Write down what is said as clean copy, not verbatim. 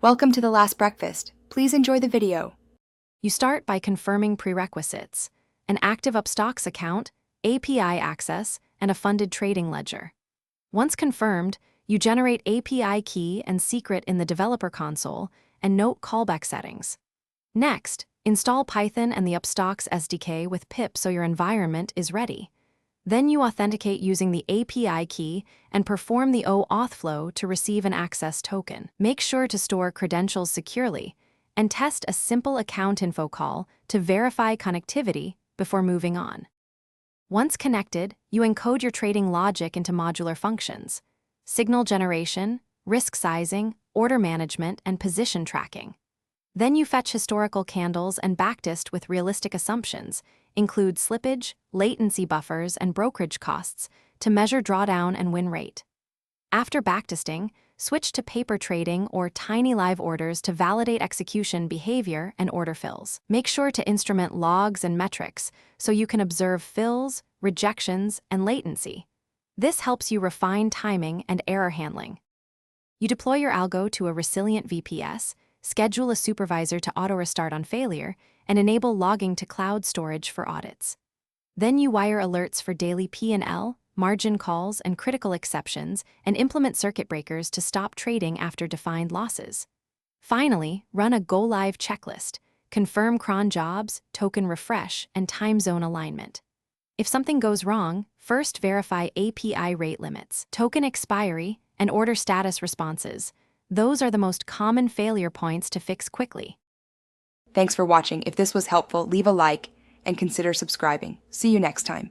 Welcome to the last breakfast. Please enjoy the video. You start by confirming prerequisites: an active Upstox account, API access, and a funded trading ledger. Once confirmed, you generate API key and secret in the developer console and note callback settings. Next, install Python and the Upstox SDK with pip so your environment is ready. Then you authenticate using the API key and perform the OAuth flow to receive an access token. Make sure to store credentials securely and test a simple account info call to verify connectivity before moving on. Once connected, you encode your trading logic into modular functions: signal generation, risk sizing, order management, and position tracking. Then you fetch historical candles and backtest with realistic assumptions, include slippage, latency buffers, and brokerage costs to measure drawdown and win rate. After backtesting, switch to paper trading or tiny live orders to validate execution behavior and order fills. Make sure to instrument logs and metrics so you can observe fills, rejections, and latency. This helps you refine timing and error handling. You deploy your algo to a resilient VPS, schedule a supervisor to auto-restart on failure, and enable logging to cloud storage for audits. Then you wire alerts for daily P&L, margin calls, and critical exceptions, and implement circuit breakers to stop trading after defined losses. Finally, run a go-live checklist, confirm cron jobs, token refresh, and time zone alignment. If something goes wrong, first verify API rate limits, token expiry, and order status responses. Those are the most common failure points to fix quickly. Thanks for watching. If this was helpful, leave a like and consider subscribing. See you next time.